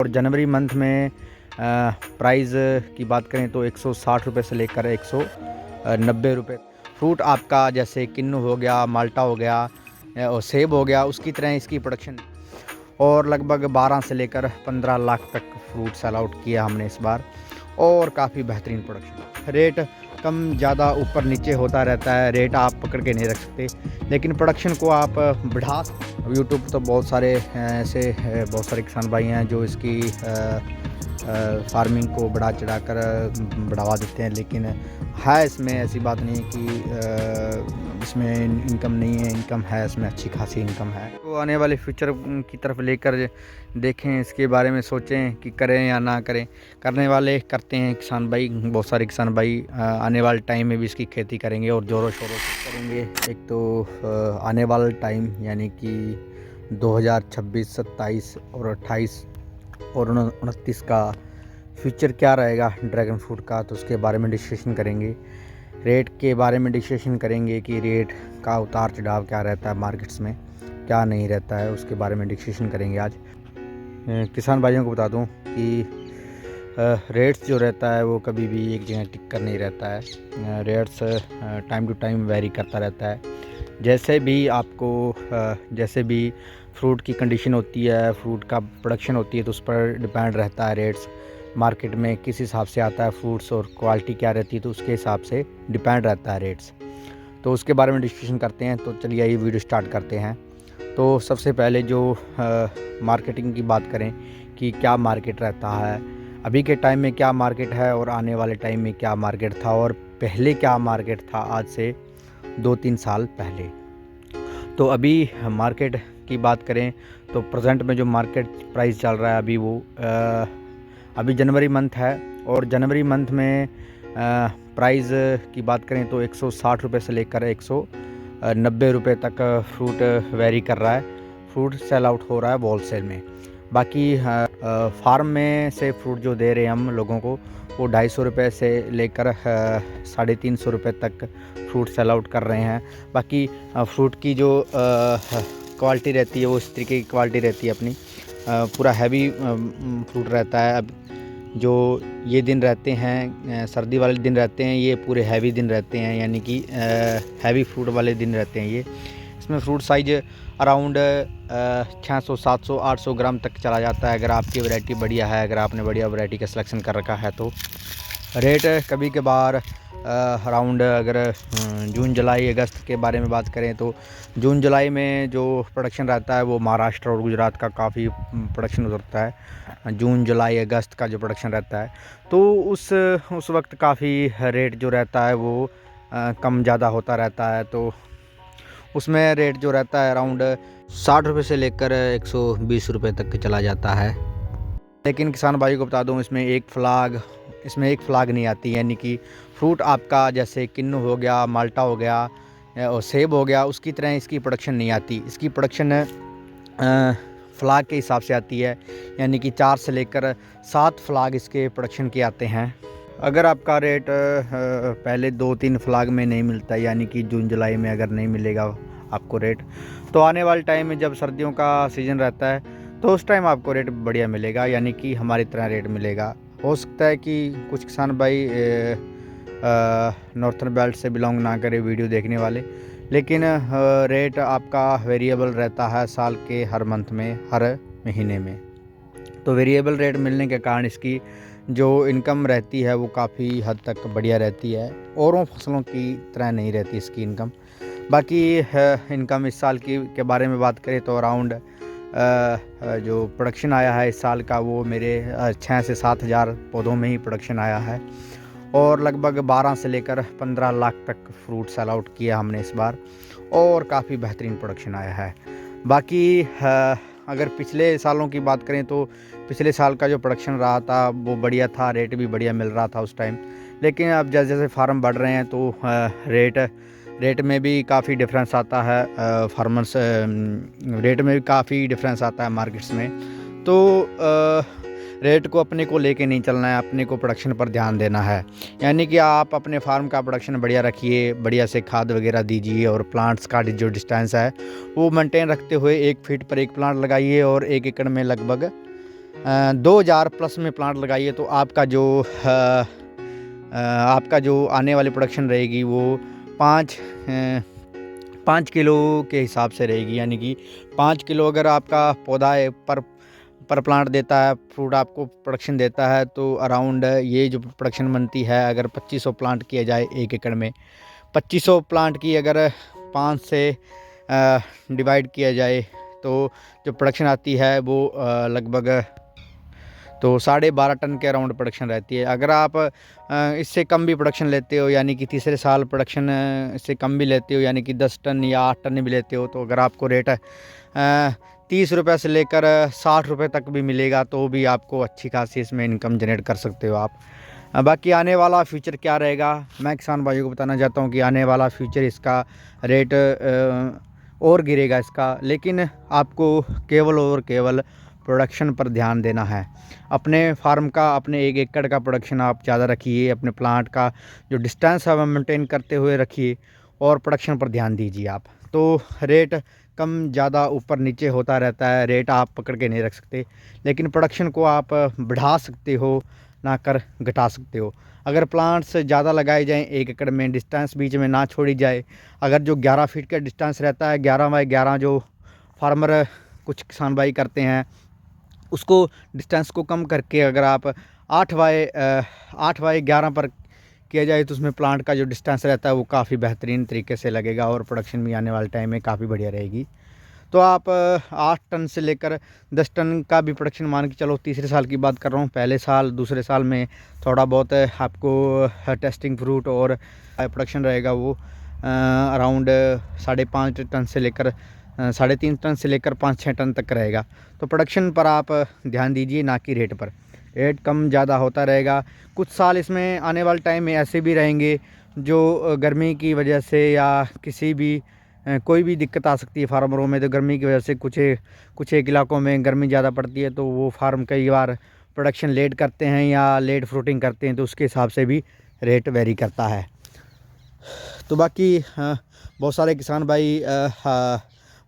और जनवरी मंथ में प्राइस की बात करें तो 160 रुपये से लेकर 190 रुपये। फ्रूट आपका जैसे किन्नू हो गया, माल्टा हो गया और सेब हो गया, उसकी तरह इसकी प्रोडक्शन और लगभग 12 से लेकर 15 लाख तक फ्रूट सेल आउट किया हमने इस बार और काफ़ी बेहतरीन प्रोडक्शन। रेट कम ज़्यादा ऊपर नीचे होता रहता है, रेट आप पकड़ के नहीं रख सकते, लेकिन प्रोडक्शन को आप बढ़ा सकते। यूट्यूब तो बहुत सारे ऐसे बहुत सारे किसान भाई हैं जो इसकी फार्मिंग को बढ़ा चढ़ा कर बढ़ावा देते हैं, लेकिन है इसमें ऐसी बात नहीं है कि इसमें इनकम नहीं है, इनकम है, इसमें अच्छी खासी इनकम है। तो आने वाले फ्यूचर की तरफ लेकर देखें, इसके बारे में सोचें कि करें या ना करें। करने वाले करते हैं किसान भाई, बहुत सारे किसान भाई आने वाले टाइम में भी इसकी खेती करेंगे और ज़ोरों शोरों से करेंगे। एक तो आने वाला टाइम यानी कि 2026, 27 और 28 और 29 का फ्यूचर क्या रहेगा ड्रैगन फ्रूट का, तो उसके बारे में डिस्कशन करेंगे। रेट के बारे में डिस्कशन करेंगे कि रेट का उतार चढ़ाव क्या रहता है, मार्केट्स में क्या नहीं रहता है, उसके बारे में डिस्कशन करेंगे आज। किसान भाइयों को बता दूं कि रेट्स जो रहता है वो कभी भी एक जगह टिक कर नहीं रहता है। Rates time to time vary करता रहता है। जैसे भी फ्रूट की कंडीशन होती है, फ्रूट का प्रोडक्शन होती है, तो उस पर डिपेंड रहता है रेट्स। मार्केट में किस हिसाब से आता है फ्रूट्स और क्वालिटी क्या रहती है, तो उसके हिसाब से डिपेंड रहता है रेट्स। तो उसके बारे में डिस्कशन करते हैं। तो चलिए ये वीडियो स्टार्ट करते हैं। तो सबसे पहले जो मार्केटिंग की बात करें कि क्या मार्केट रहता है, अभी के टाइम में क्या मार्केट है और आने वाले टाइम में क्या मार्केट था और पहले क्या मार्केट था आज से 2-3 साल पहले। तो अभी मार्केट की बात करें तो प्रेजेंट में जो मार्केट प्राइस चल रहा है अभी जनवरी मंथ है और जनवरी मंथ में प्राइस की बात करें तो 160 रुपये से लेकर 190 रुपये तक फ्रूट वेरी कर रहा है। फ्रूट सेल आउट हो रहा है होलसेल में। बाकी फार्म में से फ्रूट जो दे रहे हैं हम लोगों को, वो 250 रुपये से लेकर 350 रुपये तक फ्रूट सेल आउट कर रहे हैं। बाकी फ्रूट की जो क्वालिटी रहती है वो इस तरीके की क्वालिटी रहती है अपनी, पूरा हैवी फ्रूट रहता है। अब जो ये दिन रहते हैं सर्दी वाले दिन रहते हैं, ये पूरे हैवी दिन रहते हैं, यानी कि हैवी फ्रूट वाले दिन रहते हैं ये। इसमें फ्रूट साइज अराउंड 600, 700, 800 ग्राम तक चला जाता है अगर आपकी वैरायटी बढ़िया है, अगर आपने बढ़िया वैरायटी का सिलेक्शन कर रखा है। तो रेट कभी कभार अराउंड अगर जून जुलाई अगस्त के बारे में बात करें तो जून जुलाई में जो प्रोडक्शन रहता है वो महाराष्ट्र और गुजरात का काफ़ी प्रोडक्शन होता है। जून जुलाई अगस्त का जो प्रोडक्शन रहता है तो उस वक्त काफ़ी रेट जो रहता है वो कम ज़्यादा होता रहता है। तो उसमें रेट जो रहता है अराउंड 60 रुपये से लेकर 120 रुपये तक चला जाता है। लेकिन किसान भाई को बता दूं, इसमें एक फ्लाग नहीं आती, यानी कि फ्रूट आपका जैसे किन्नू हो गया, माल्टा हो गया और सेब हो गया, उसकी तरह इसकी प्रोडक्शन नहीं आती। इसकी प्रोडक्शन फ्लाग के हिसाब से आती है, यानी कि 4 से लेकर 7 फ्लाग इसके प्रोडक्शन के आते हैं। अगर आपका रेट पहले 2-3 फ्लाग में नहीं मिलता, यानी कि जून जुलाई में अगर नहीं मिलेगा आपको रेट, तो आने वाले टाइम में जब सर्दियों का सीज़न रहता है तो उस टाइम आपको रेट बढ़िया मिलेगा, यानी कि हमारी तरह रेट मिलेगा। हो सकता है कि कुछ किसान भाई नॉर्थन बेल्ट से बिलोंग ना करें वीडियो देखने वाले, लेकिन रेट आपका वेरिएबल रहता है साल के हर मंथ में, हर महीने में। तो वेरिएबल रेट मिलने के कारण इसकी जो इनकम रहती है वो काफ़ी हद तक बढ़िया रहती है, औरों फसलों की तरह नहीं रहती इसकी इनकम। बाकी इनकम इस साल के बारे में बात करें तो अराउंड जो प्रोडक्शन आया है इस साल का वो मेरे 6 से 7 हज़ार पौधों में ही प्रोडक्शन आया है और लगभग 12 से लेकर 15 लाख तक फ्रूट सेल आउट किया हमने इस बार और काफ़ी बेहतरीन प्रोडक्शन आया है। बाकी अगर पिछले सालों की बात करें तो पिछले साल का जो प्रोडक्शन रहा था वो बढ़िया था, रेट भी बढ़िया मिल रहा था उस टाइम। लेकिन अब जैसे जैसे फार्म बढ़ रहे हैं तो रेट में भी काफ़ी डिफरेंस आता है, फार्मर्स रेट में भी काफ़ी डिफरेंस आता है मार्केट्स में। तो रेट को अपने को लेके नहीं चलना है, अपने को प्रोडक्शन पर ध्यान देना है, यानी कि आप अपने फार्म का प्रोडक्शन बढ़िया रखिए, बढ़िया से खाद वगैरह दीजिए और प्लांट्स का जो डिस्टेंस है वो मेंटेन रखते हुए 1 फीट पर एक प्लांट लगाइए और 1 एकड़ में लगभग 2000 प्लस में प्लांट लगाइए तो आपका जो आने वाली प्रोडक्शन रहेगी वो 5 किलो के हिसाब से रहेगी। यानी कि 5 किलो अगर आपका पौधा है पर प्लांट देता है, फ्रूट आपको प्रोडक्शन देता है, तो अराउंड ये जो प्रोडक्शन बनती है, अगर 2500 प्लांट किया जाए 1 एकड़ में, 2500 प्लांट की अगर 5 से डिवाइड किया जाए तो जो प्रोडक्शन आती है वो लगभग तो 12.5 टन के अराउंड प्रोडक्शन रहती है। अगर आप इससे कम भी प्रोडक्शन लेते हो, यानी कि तीसरे साल प्रोडक्शन इससे कम भी लेते हो, यानी कि 10 टन या 8 टन भी लेते हो, तो अगर आपको रेट 30 रुपये से लेकर 60 रुपये तक भी मिलेगा तो भी आपको अच्छी खासी इसमें इनकम जनरेट कर सकते हो आप। बाकी आने वाला फ्यूचर क्या रहेगा, मैं किसान भाइयों को बताना चाहता हूँ कि आने वाला फ्यूचर इसका रेट और गिरेगा इसका, लेकिन आपको केवल और केवल प्रोडक्शन पर ध्यान देना है। अपने फार्म का, अपने 1 एकड़ का प्रोडक्शन आप ज़्यादा रखिए, अपने प्लांट का जो डिस्टेंस है वह मेंटेन करते हुए रखिए और प्रोडक्शन पर ध्यान दीजिए आप। तो रेट कम ज़्यादा ऊपर नीचे होता रहता है, रेट आप पकड़ के नहीं रख सकते, लेकिन प्रोडक्शन को आप बढ़ा सकते हो, ना कर घटा सकते हो। अगर प्लांट्स ज़्यादा लगाए जाएं 1 एकड़ में, डिस्टेंस बीच में ना छोड़ी जाए, अगर जो 11 फीट का डिस्टेंस रहता है, 11 बाई 11 जो फार्मर कुछ किसान भाई करते हैं, उसको डिस्टेंस को कम करके अगर आप 8 बाई 11 पर किया जाए तो उसमें प्लांट का जो डिस्टेंस रहता है वो काफ़ी बेहतरीन तरीके से लगेगा और प्रोडक्शन भी आने वाले टाइम में काफ़ी बढ़िया रहेगी। तो आप 8 टन से लेकर 10 टन का भी प्रोडक्शन मान के चलो, तीसरे साल की बात कर रहा हूँ। पहले साल दूसरे साल में थोड़ा बहुत आपको टेस्टिंग फ्रूट और प्रोडक्शन रहेगा वो अराउंड 5.5 टन से लेकर 3.5 टन से लेकर 5-6 टन तक रहेगा। तो प्रोडक्शन पर आप ध्यान दीजिए, ना कि रेट पर। रेट कम ज़्यादा होता रहेगा। कुछ साल इसमें आने वाले टाइम में ऐसे भी रहेंगे जो गर्मी की वजह से या किसी भी कोई भी दिक्कत आ सकती है फार्मरों में। तो गर्मी की वजह से कुछ एक इलाकों में गर्मी ज़्यादा पड़ती है, तो वो फार्म कई बार प्रोडक्शन लेट करते हैं या लेट फ्रूटिंग करते हैं, तो उसके हिसाब से भी रेट वेरी करता है। तो बाकी बहुत सारे किसान भाई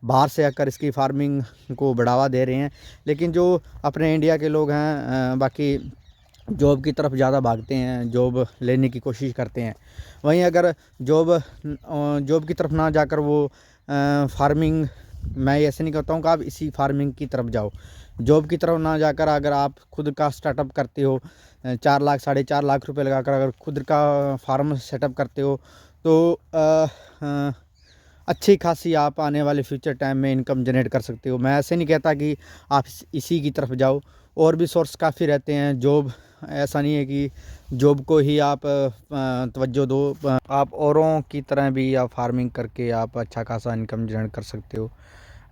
बाहर से आकर इसकी फार्मिंग को बढ़ावा दे रहे हैं, लेकिन जो अपने इंडिया के लोग हैं बाकी जॉब की तरफ ज़्यादा भागते हैं, जॉब लेने की कोशिश करते हैं। वहीं अगर जॉब की तरफ ना जाकर वो फार्मिंग, मैं ऐसे नहीं कहता हूँ कि आप इसी फार्मिंग की तरफ जाओ, जॉब की तरफ ना जाकर अगर आप खुद का स्टार्टअप करते हो, 4 लाख 4.5 लाख रुपए लगाकर अगर खुद का फार्म सेटअप करते हो, तो अच्छी खासी आप आने वाले फ्यूचर टाइम में इनकम जनरेट कर सकते हो। मैं ऐसे नहीं कहता कि आप इसी की तरफ जाओ, और भी सोर्स काफ़ी रहते हैं। जॉब, ऐसा नहीं है कि जॉब को ही आप तवज्जो दो, आप औरों की तरह भी आप फार्मिंग करके आप अच्छा खासा इनकम जनरेट कर सकते हो।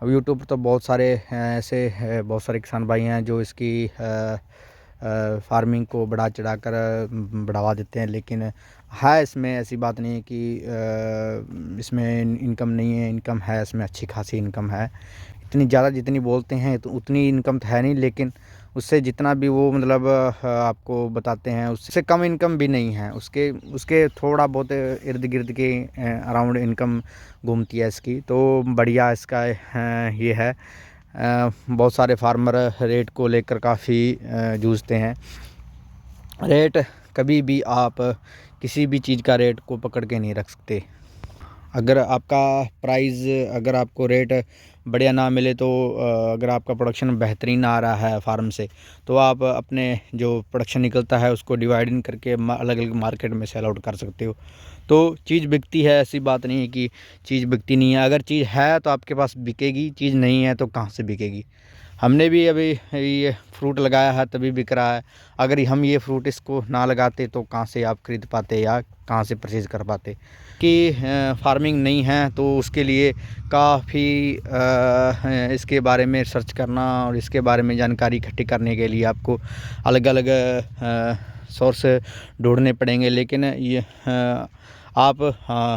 अब यूट्यूब पर तो बहुत सारे बहुत सारे किसान भाई हैं जो इसकी फार्मिंग को बढ़ा चढ़ा कर बढ़ावा देते हैं, लेकिन है इसमें ऐसी बात नहीं है कि इसमें इनकम नहीं है, इनकम है, इसमें अच्छी खासी इनकम है। इतनी ज़्यादा जितनी बोलते हैं तो उतनी इनकम तो है नहीं, लेकिन उससे जितना भी वो मतलब आपको बताते हैं उससे कम इनकम भी नहीं है। उसके थोड़ा बहुत इर्द गिर्द के अराउंड इनकम घूमती है इसकी। तो बढ़िया इसका ये है। बहुत सारे फार्मर रेट को लेकर काफ़ी जूझते हैं। रेट कभी भी आप किसी भी चीज़ का रेट को पकड़ के नहीं रख सकते। अगर आपको रेट बढ़िया ना मिले, तो अगर आपका प्रोडक्शन बेहतरीन आ रहा है फार्म से, तो आप अपने जो प्रोडक्शन निकलता है उसको डिवाइड करके अलग अलग मार्केट में सेल आउट कर सकते हो। तो चीज़ बिकती है, ऐसी बात नहीं है कि चीज़ बिकती नहीं है। अगर चीज़ है तो आपके पास बिकेगी, चीज़ नहीं है तो कहाँ से बिकेगी। हमने भी अभी ये फ्रूट लगाया है तभी बिक रहा है। अगर हम ये फ्रूट इसको ना लगाते तो कहाँ से आप खरीद पाते या कहाँ से परचेज़ कर पाते। कि फार्मिंग नहीं है तो उसके लिए काफ़ी इसके बारे में सर्च करना और इसके बारे में जानकारी इकट्ठी करने के लिए आपको अलग अलग सोर्स ढूंढने पड़ेंगे। लेकिन ये आप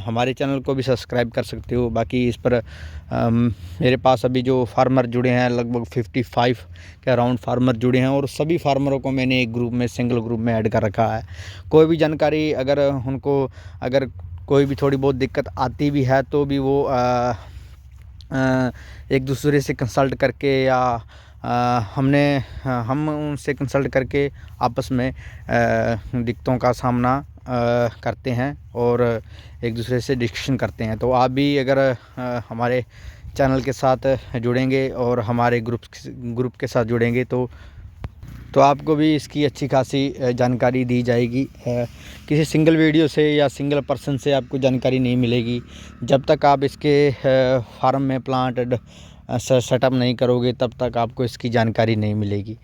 हमारे चैनल को भी सब्सक्राइब कर सकते हो। बाकी इस पर मेरे पास अभी जो फार्मर जुड़े हैं लगभग 55 के अराउंड फार्मर जुड़े हैं, और सभी फार्मरों को मैंने एक ग्रुप में, सिंगल ग्रुप में ऐड कर रखा है। कोई भी जानकारी अगर कोई भी थोड़ी बहुत दिक्कत आती भी है तो भी वो एक दूसरे से कंसल्ट करके या हम उनसे कंसल्ट करके आपस में दिक्कतों का सामना करते हैं और एक दूसरे से डिस्कशन करते हैं। तो आप भी अगर हमारे चैनल के साथ जुड़ेंगे और हमारे ग्रुप के साथ जुड़ेंगे तो आपको भी इसकी अच्छी खासी जानकारी दी जाएगी। किसी सिंगल वीडियो से या सिंगल पर्सन से आपको जानकारी नहीं मिलेगी। जब तक आप इसके फार्म में प्लांट सेटअप नहीं करोगे तब तक आपको इसकी जानकारी नहीं मिलेगी।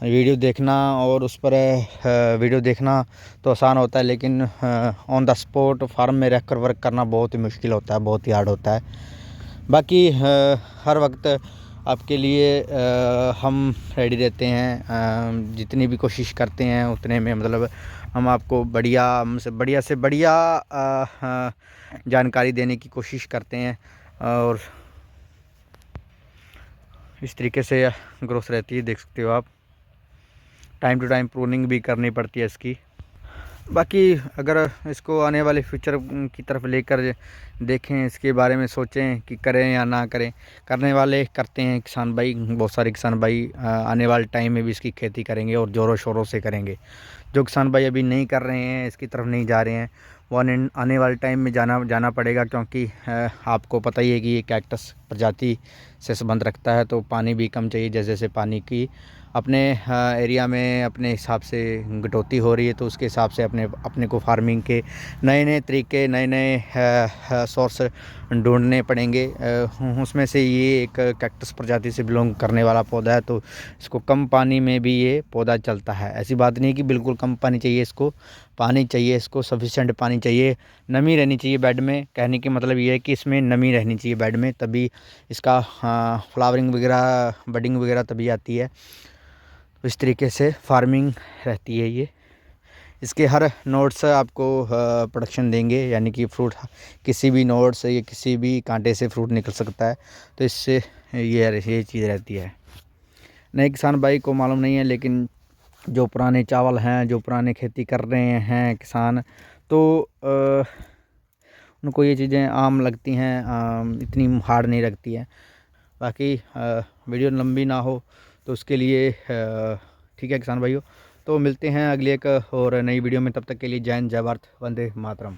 वीडियो देखना और उस पर वीडियो देखना तो आसान होता है, लेकिन ऑन द स्पॉट फार्म में रहकर वर्क करना बहुत ही मुश्किल होता है, बहुत ही हार्ड होता है। बाकी हर वक्त आपके लिए हम रेडी रहते हैं। जितनी भी कोशिश करते हैं उतने में मतलब हम आपको बढ़िया से बढ़िया जानकारी देने की कोशिश करते हैं और इस तरीके से ग्रोथ रहती है। देख सकते हो आप, टाइम टू टाइम प्रूनिंग भी करनी पड़ती है इसकी। बाकी अगर इसको आने वाले फ्यूचर की तरफ लेकर देखें, इसके बारे में सोचें कि करें या ना करें, करने वाले करते हैं किसान भाई। बहुत सारे किसान भाई आने वाले टाइम में भी इसकी खेती करेंगे और ज़ोरों शोरों से करेंगे। जो किसान भाई अभी नहीं कर रहे हैं, इसकी तरफ नहीं जा रहे हैं, वो आने वाले टाइम में जाना पड़ेगा, क्योंकि आपको पता ही है कि ये कैक्टस प्रजाति से संबंध रखता है। तो पानी भी कम चाहिए। जैसे जैसे पानी की अपने एरिया में अपने हिसाब से कटौती हो रही है, तो उसके हिसाब से अपने को फार्मिंग के नए तरीके, नए सोर्स ढूंढने पड़ेंगे। उसमें से ये एक कैक्टस प्रजाति से बिलोंग करने वाला पौधा है, तो इसको कम पानी में भी ये पौधा चलता है। ऐसी बात नहीं कि बिल्कुल कम पानी चाहिए इसको, पानी चाहिए इसको, सफिशेंट पानी चाहिए, नमी रहनी चाहिए बेड में। कहने की मतलब ये है कि इसमें नमी रहनी चाहिए बेड में, तभी इसका फ्लावरिंग वगैरह, बडिंग वगैरह तभी आती है। तो इस तरीके से फार्मिंग रहती है ये। इसके हर नोड्स आपको प्रोडक्शन देंगे, यानी कि फ्रूट किसी भी नोड से या किसी भी कांटे से फ्रूट निकल सकता है। तो इससे ये चीज़ रहती है। नए किसान भाई को मालूम नहीं है, लेकिन जो पुराने चावल हैं, जो पुराने खेती कर रहे हैं किसान, तो उनको ये चीज़ें आम लगती हैं, इतनी हार्ड नहीं लगती हैं। बाकी वीडियो लंबी ना हो तो उसके लिए ठीक है किसान भाइयों। तो मिलते हैं अगली एक और नई वीडियो में। तब तक के लिए जय हिंद, जय भारत, वंदे मातरम।